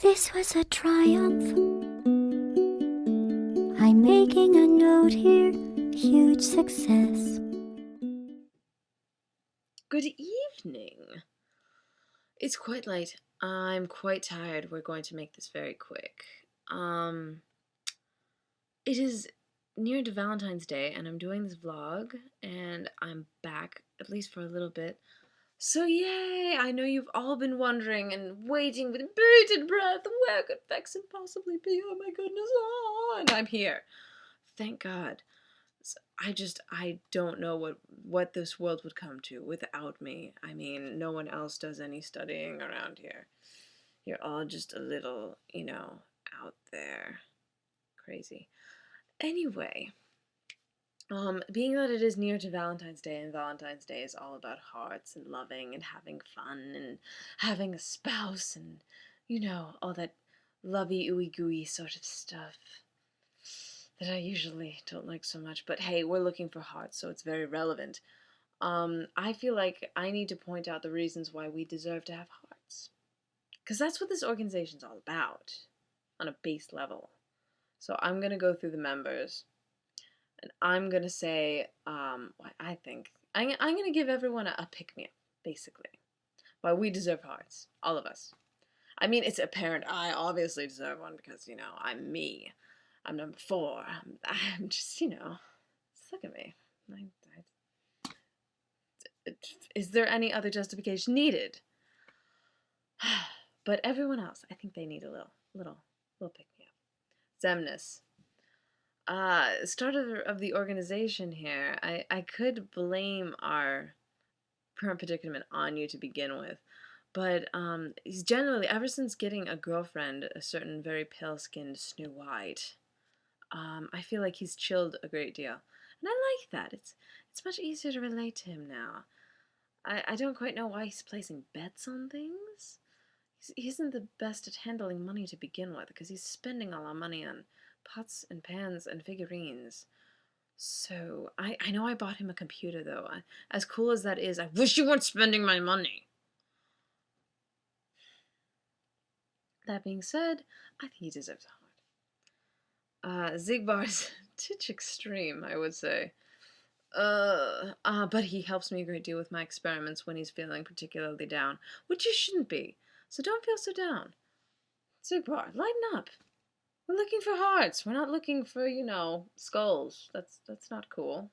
This was a triumph. I'm making a note here, huge success. Good evening. It's quite late. I'm quite tired. We're going to make this very quick. It is near to Valentine's Day, and I'm doing this vlog, and I'm back, at least for a little bit. So yay! I know you've all been wondering and waiting with bated breath. Where could Vexen possibly be? Oh my goodness! Oh, and I'm here. Thank God. I don't know what this world would come to without me. I mean, no one else does any studying around here. You're all just a little, out there. Crazy. Anyway, being that it is near to Valentine's Day, and Valentine's Day is all about hearts and loving and having fun and having a spouse and, all that lovey ooey gooey sort of stuff that I usually don't like so much. But hey, we're looking for hearts, so it's very relevant. I feel like I need to point out the reasons why we deserve to have hearts. Because that's what this organization's all about, on a base level. So I'm going to go through the members, and I'm going to say what I think. I'm going to give everyone a pick-me-up, basically. Why we deserve hearts. All of us. I mean, it's apparent I obviously deserve one because, I'm me. I'm number 4. I'm just, look at me. Is there any other justification needed? But everyone else, I think they need a little pick me up. Zemnis. Starter of the organization here. I could blame our current predicament on you to begin with, but he's generally, ever since getting a girlfriend, a certain very pale-skinned Snow White, I feel like he's chilled a great deal, and I like that. It's much easier to relate to him now. I don't quite know why he's placing bets on things. He isn't the best at handling money to begin with, because he's spending all our money on pots and pans and figurines. So, I know I bought him a computer, though. As cool as that is, I wish you weren't spending my money. That being said, I think he deserves a heart. Zigbar's titch extreme, I would say. But he helps me a great deal with my experiments when he's feeling particularly down, which you shouldn't be. So don't feel so down. Zigbar, lighten up. We're looking for hearts. We're not looking for, skulls. That's not cool.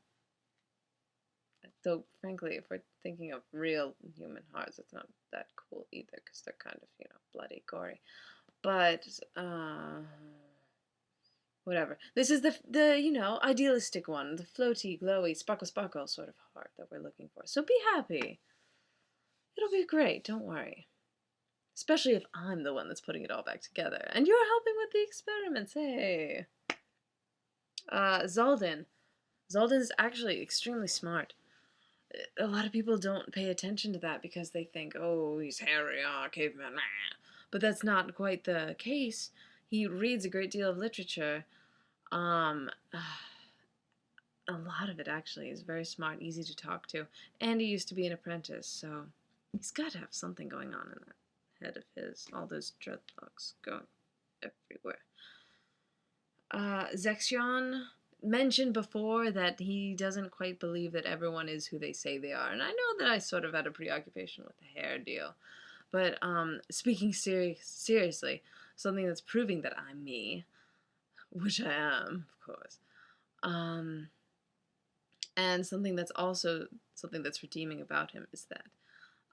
Though, frankly, if we're thinking of real human hearts, it's not that cool either, because they're kind of, bloody, gory. But, whatever. This is the idealistic one, the floaty, glowy, sparkle sort of heart that we're looking for. So be happy. It'll be great, don't worry. Especially if I'm the one that's putting it all back together. And you're helping with the experiments, hey! Zaldin. Zaldin is actually extremely smart. A lot of people don't pay attention to that because they think, oh, he's hairy, caveman, but that's not quite the case. He reads a great deal of literature. A lot of it, actually, is very smart, easy to talk to, and he used to be an apprentice, so he's got to have something going on in that head of his. All those dreadlocks going everywhere. Zexion mentioned before that he doesn't quite believe that everyone is who they say they are, and I know that I sort of had a preoccupation with the hair deal, but speaking seriously, something that's proving that I'm me, which I am, of course, and something that's also something that's redeeming about him is that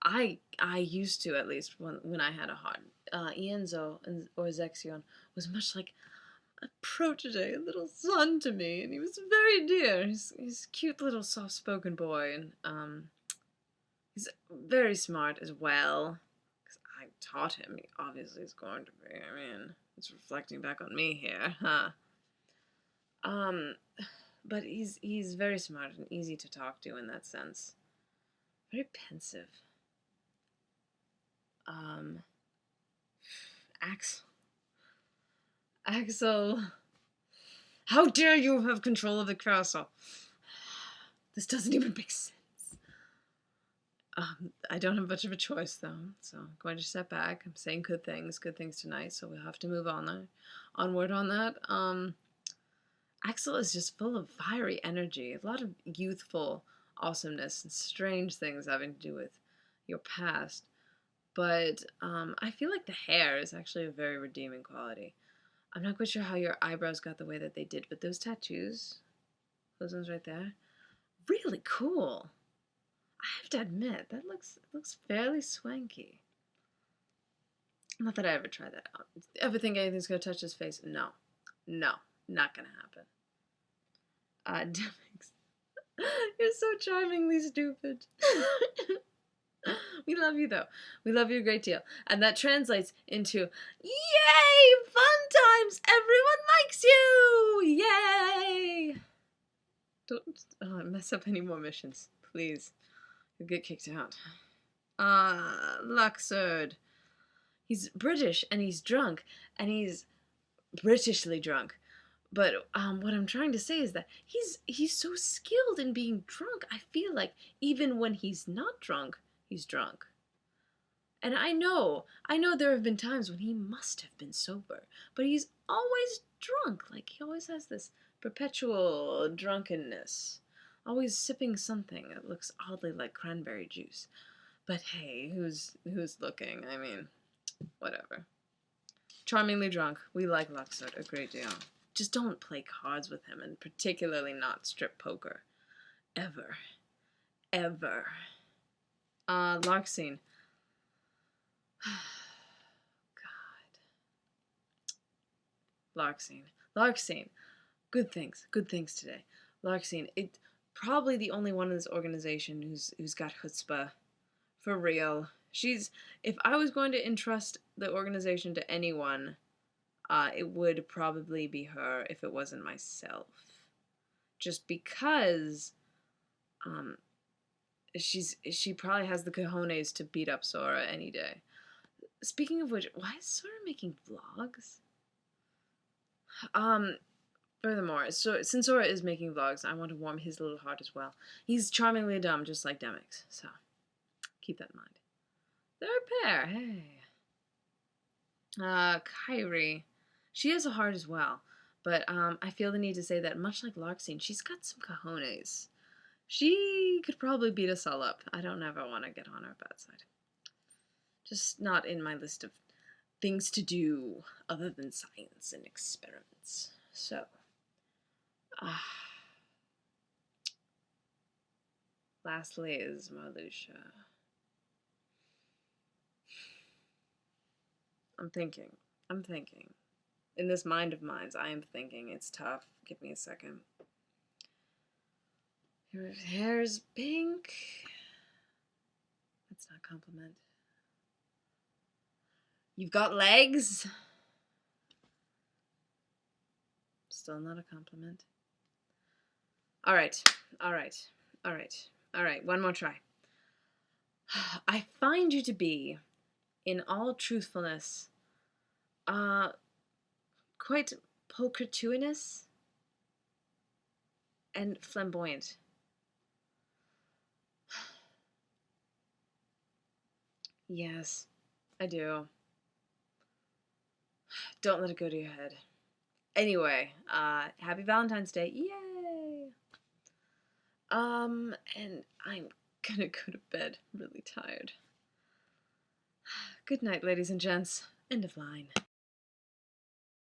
I used to, at least when I had a heart, Ienzo or Zexion was much like a protege, a little son to me, and he was very dear. He's a cute little soft-spoken boy, and he's very smart as well. Because I taught him. He obviously is going to be. I mean, it's reflecting back on me here, huh? But he's very smart and easy to talk to in that sense. Very pensive. Axel. Axel. How dare you have control of the castle? This doesn't even make sense. I don't have much of a choice though, so I'm going to step back. I'm saying good things tonight, so we'll have to move on there, onward on that. Axel is just full of fiery energy, a lot of youthful awesomeness and strange things having to do with your past. But I feel like the hair is actually a very redeeming quality. I'm not quite sure how your eyebrows got the way that they did, but those tattoos, those ones right there, really cool. I have to admit, that looks fairly swanky. Not that I ever try that out. Ever think anything's gonna touch his face? No. No. Not gonna happen. Demix. You're so charmingly stupid. We love you though. We love you a great deal. And that translates into yay! Fun times! Everyone likes you! Yay! Don't mess up any more missions, please. You'll get kicked out. Luxord. He's British and he's drunk and he's Britishly drunk. But what I'm trying to say is that he's so skilled in being drunk. I feel like even when he's not drunk, he's drunk. And I know there have been times when he must have been sober, but he's always drunk. Like he always has this perpetual drunkenness, always sipping something that looks oddly like cranberry juice. But hey, who's looking? I mean, whatever. Charmingly drunk. We like Luxord a great deal. Just don't play cards with him, and particularly not strip poker. Ever. Ever. Larkscene. God. Larkscene. Good things today. Larkscene. It probably the only one in this organization who's got chutzpah. For real. If I was going to entrust the organization to anyone, it would probably be her if it wasn't myself. Just because she probably has the cojones to beat up Sora any day. Speaking of which, why is Sora making vlogs? Furthermore, so since Sora is making vlogs, I want to warm his little heart as well. He's charmingly dumb, just like Demix, so keep that in mind. They're a pair, hey. Kyrie. She has a heart as well, but I feel the need to say that much like Larkscene, she's got some cojones. She could probably beat us all up. I don't ever want to get on her bad side. Just not in my list of things to do other than science and experiments. So, lastly is Marluxia. I'm thinking. In this mind of mine, I am thinking. It's tough. Give me a second. Your hair's pink. That's not a compliment. You've got legs. Still not a compliment. All right. One more try. I find you to be, in all truthfulness, quite pulchrituinous and flamboyant. Yes, I do. Don't let it go to your head. Anyway, happy Valentine's Day. Yay! And I'm gonna go to bed really tired. Good night, ladies and gents. End of line.